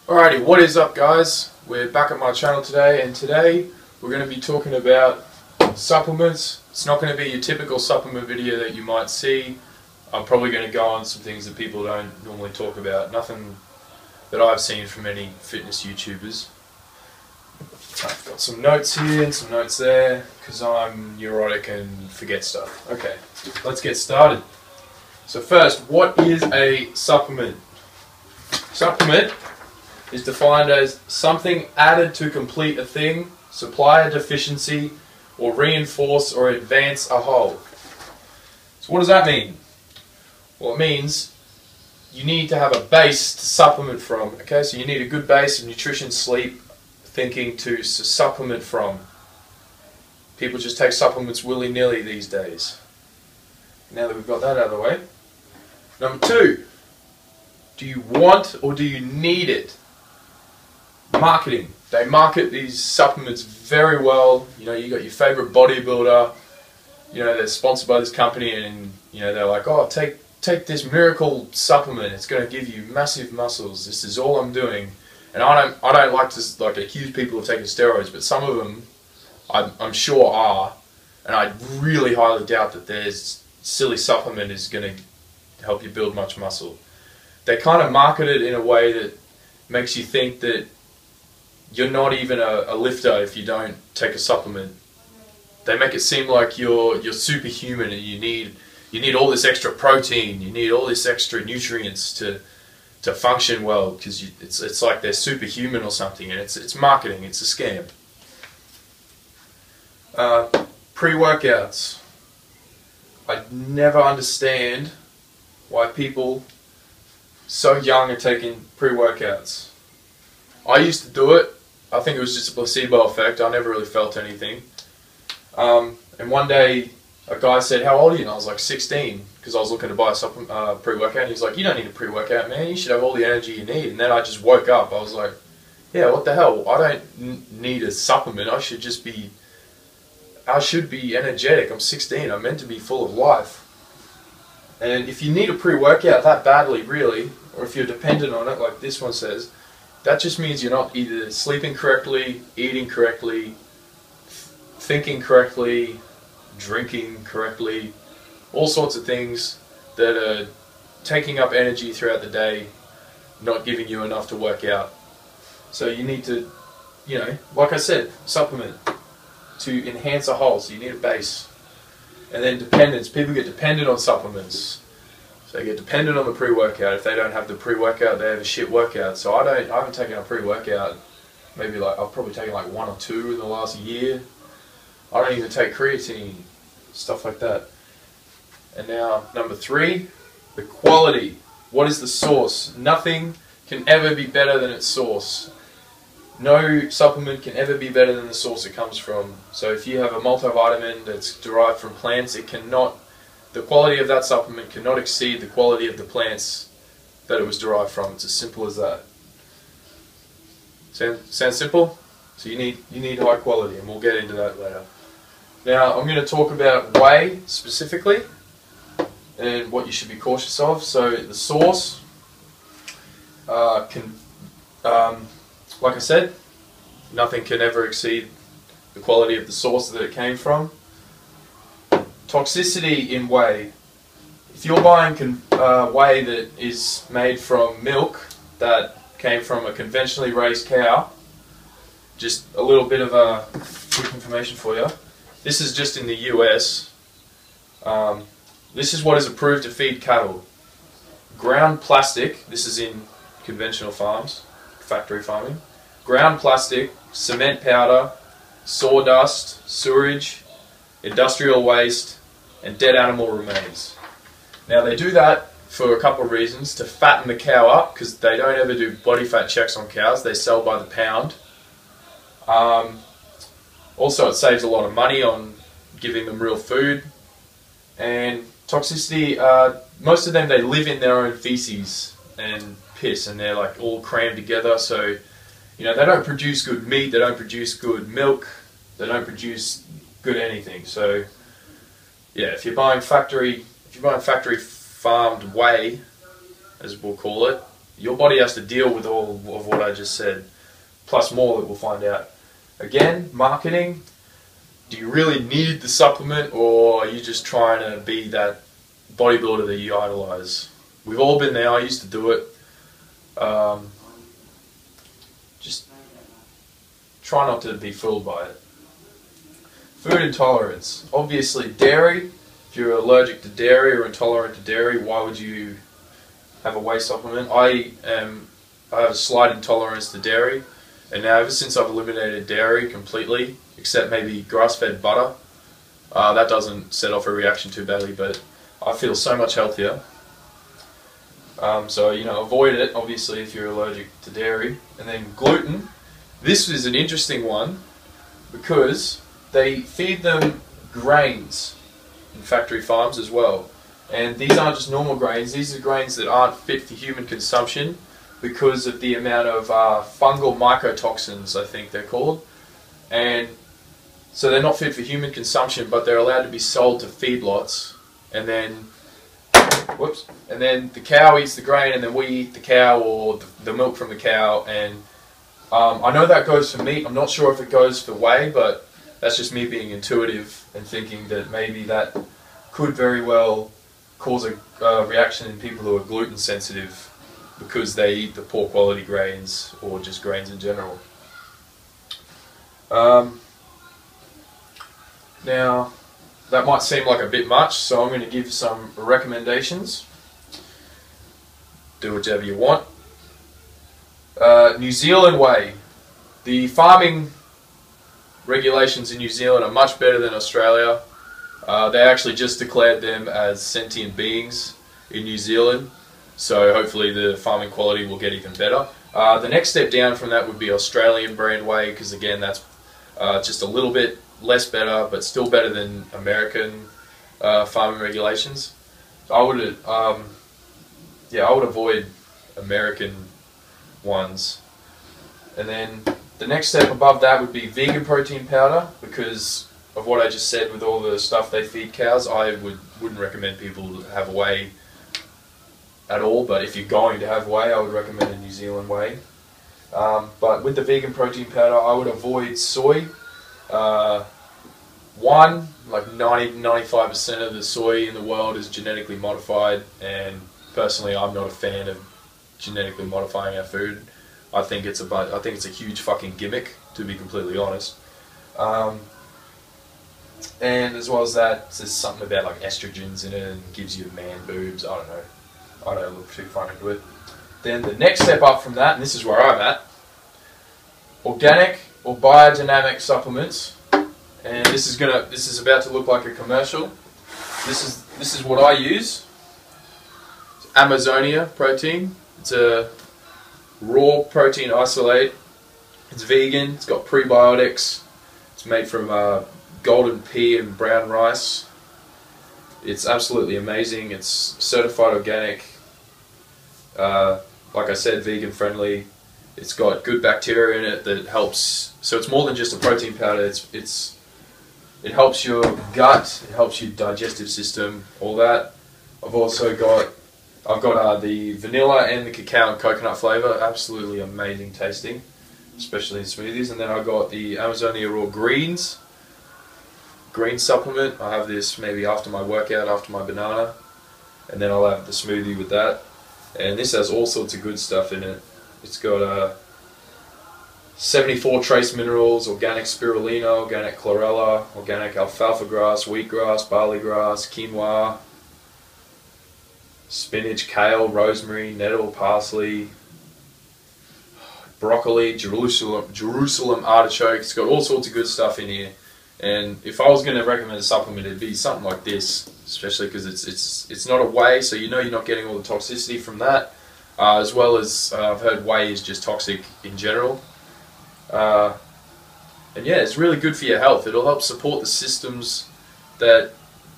Alrighty, what is up guys? We're back at my channel today, and today we're going to be talking about supplements. It's not going to be your typical supplement video that you might see. I'm probably going to go on some things that people don't normally talk about. Nothing that I've seen from any fitness YouTubers. I've got some notes here and some notes there because I'm neurotic and forget stuff. Okay, let's get started. So first, what is a supplement? Supplement is defined as something added to complete a thing, supply a deficiency, or reinforce or advance a whole. So what does that mean? Well, it means you need to have a base to supplement from. Okay, so you need a good base of nutrition, sleep, thinking to supplement from. People just take supplements willy-nilly these days. Now that we've got that out of the way. Number two, do you want or do you need it? Marketing. They market these supplements very well. You know, you got your favorite bodybuilder, you know, they're sponsored by this company, and you know, they're like, oh, take this miracle supplement, it's going to give you massive muscles, this is all I'm doing. And I don't like to accuse people of taking steroids, but some of them I'm sure are, and I really highly doubt that there's silly supplement is going to help you build much muscle. They kind of market it in a way that makes you think that you're not even a lifter if you don't take a supplement. They make it seem like you're superhuman and you need all this extra protein, you need all this extra nutrients to function well, because it's like they're superhuman or something, and it's marketing, it's a scam. Pre-workouts. I never understand why people so young are taking pre-workouts. I used to do it. I think it was just a placebo effect. I never really felt anything. And one day a guy said, how old are you? And I was like 16, because I was looking to buy a pre-workout. And he's like, you don't need a pre-workout, man. You should have all the energy you need. And then I just woke up. I was like, yeah, what the hell? I don't need a supplement. I should be energetic. I'm 16. I'm meant to be full of life. And if you need a pre-workout that badly, really, or if you're dependent on it, like this one says, that just means you're not either sleeping correctly, eating correctly, thinking correctly, drinking correctly, all sorts of things that are taking up energy throughout the day, not giving you enough to work out. So you need to, you know, like I said, supplement to enhance a whole, so you need a base. And then dependence. People get dependent on supplements. So they get dependent on the pre-workout. If they don't have the pre-workout, they have a shit workout. So I haven't taken a pre-workout. Maybe I've probably taken like 1 or 2 in the last year. I don't even take creatine, stuff like that. And now number 3, the quality. What is the source? Nothing can ever be better than its source. No supplement can ever be better than the source it comes from. So if you have a multivitamin that's derived from plants, the quality of that supplement cannot exceed the quality of the plants that it was derived from. It's as simple as that. Sound simple? So you need high quality, and we'll get into that later. Now I'm going to talk about whey specifically and what you should be cautious of. So the source like I said, nothing can ever exceed the quality of the source that it came from. Toxicity in whey. If you're buying whey that is made from milk that came from a conventionally raised cow, just a little bit of quick information for you. This is just in the US. This is what is approved to feed cattle. Ground plastic, this is in conventional farms, factory farming. Ground plastic, cement powder, sawdust, sewage, industrial waste, and dead animal remains. Now they do that for a couple of reasons. To fatten the cow up, because they don't ever do body fat checks on cows, they sell by the pound. Also it saves a lot of money on giving them real food. And toxicity, most of them, they live in their own feces and piss, and they're like all crammed together, so you know, they don't produce good meat, they don't produce good milk, they don't produce good anything. So yeah, if you're buying factory farmed whey, as we'll call it, your body has to deal with all of what I just said, plus more that we'll find out. Again, marketing. Do you really need the supplement, or are you just trying to be that bodybuilder that you idolize? We've all been there. I used to do it. Just try not to be fooled by it. Food intolerance. Obviously, dairy. If you're allergic to dairy or intolerant to dairy, why would you have a whey supplement? I have a slight intolerance to dairy, and now ever since I've eliminated dairy completely, except maybe grass-fed butter, that doesn't set off a reaction too badly, but I feel so much healthier. So, you know, avoid it, obviously, if you're allergic to dairy. And then gluten. This is an interesting one because they feed them grains in factory farms as well. And these aren't just normal grains, these are grains that aren't fit for human consumption because of the amount of fungal mycotoxins, I think they're called. And so they're not fit for human consumption, but they're allowed to be sold to feedlots. And then the cow eats the grain, and then we eat the cow or the milk from the cow. And I know that goes for meat. I'm not sure if it goes for whey, but that's just me being intuitive and thinking that maybe that could very well cause a reaction in people who are gluten sensitive because they eat the poor quality grains or just grains in general. Now, that might seem like a bit much, so I'm going to give some recommendations. Do whichever you want. New Zealand whey. The farming regulations in New Zealand are much better than Australia. They actually just declared them as sentient beings in New Zealand, so hopefully the farming quality will get even better. The next step down from that would be Australian brand whey, because again that's just a little bit less better, but still better than American farming regulations. So I would avoid American ones. And then the next step above that would be vegan protein powder, because of what I just said with all the stuff they feed cows. I wouldn't recommend people have whey at all, but if you're going to have whey, I would recommend a New Zealand whey. But with the vegan protein powder, I would avoid soy. Like 90-95% of the soy in the world is genetically modified, and personally I'm not a fan of genetically modifying our food. I think it's a huge fucking gimmick, to be completely honest. And as well as that, there's something about like estrogens in it and gives you man boobs. I don't know. I don't look too far into it. Then the next step up from that, and this is where I'm at, organic or biodynamic supplements. And this is about to look like a commercial. This is what I use. It's Amazonia protein. It's a raw protein isolate. It's vegan. It's got prebiotics. It's made from golden pea and brown rice. It's absolutely amazing. It's certified organic. Like I said, vegan friendly. It's got good bacteria in it that helps. So it's more than just a protein powder. It helps your gut. It helps your digestive system. All that. I've got the vanilla and the cacao and coconut flavor. Absolutely amazing tasting, especially in smoothies. And then I got the Amazonia Raw Greens green supplement. I have this maybe after my workout, after my banana, and then I'll have the smoothie with that. And this has all sorts of good stuff in it. It's got 74 trace minerals, organic spirulina, organic chlorella, organic alfalfa grass, wheatgrass, barley grass, quinoa, spinach, kale, rosemary, nettle, parsley, broccoli, Jerusalem artichoke. It's got all sorts of good stuff in here. And if I was going to recommend a supplement, it'd be something like this, especially because it's not a whey, so you know you're not getting all the toxicity from that. As well as I've heard whey is just toxic in general. And yeah, it's really good for your health. It'll help support the systems that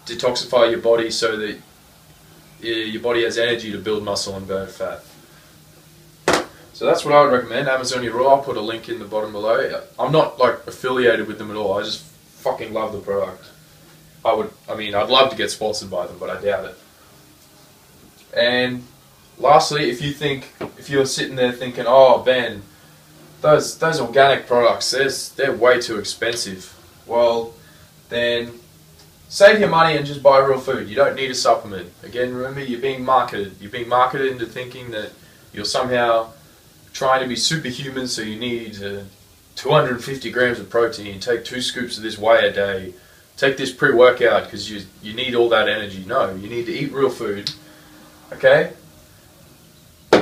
detoxify your body so that your body has energy to build muscle and burn fat. So that's what I would recommend. Amazonia Raw. I'll put a link in the bottom below. I'm not like affiliated with them at all. I just fucking love the product. I'd love to get sponsored by them, but I doubt it. And lastly, if you're sitting there thinking, oh Ben, those organic products, they're way too expensive. Well, then save your money and just buy real food. You don't need a supplement. Again, remember, you're being marketed. You're being marketed into thinking that you're somehow trying to be superhuman, so you need 250 grams of protein, take 2 scoops of this whey a day, take this pre-workout because you need all that energy. No, you need to eat real food. Okay?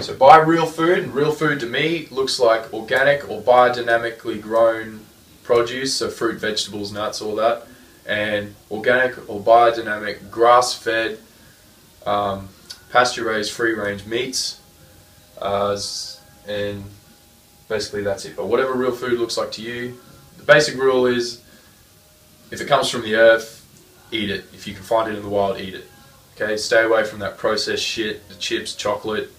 So buy real food, and real food to me looks like organic or biodynamically grown produce, so fruit, vegetables, nuts, all that, and organic or biodynamic grass-fed, pasture-raised, free-range meats, and basically that's it. But whatever real food looks like to you, the basic rule is, if it comes from the earth, eat it. If you can find it in the wild, eat it. Okay, stay away from that processed shit, the chips, chocolate.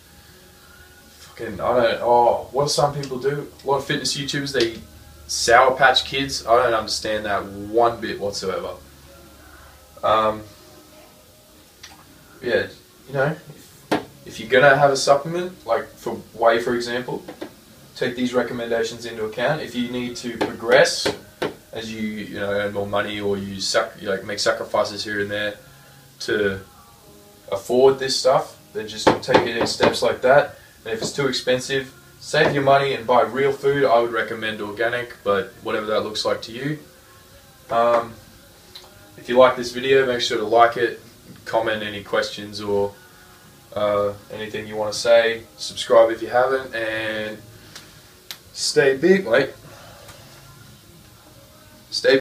What do some people do? A lot of fitness YouTubers, they eat Sour Patch Kids. I don't understand that one bit whatsoever. Yeah, you know, if you're gonna have a supplement, like for whey for example, take these recommendations into account. If you need to progress as you earn more money, or you make sacrifices here and there to afford this stuff, then just take it in steps like that. And if it's too expensive, save your money and buy real food. I would recommend organic, but whatever that looks like to you. If you like this video, make sure to like it, comment any questions or anything you want to say. Subscribe if you haven't, and stay big, mate. Stay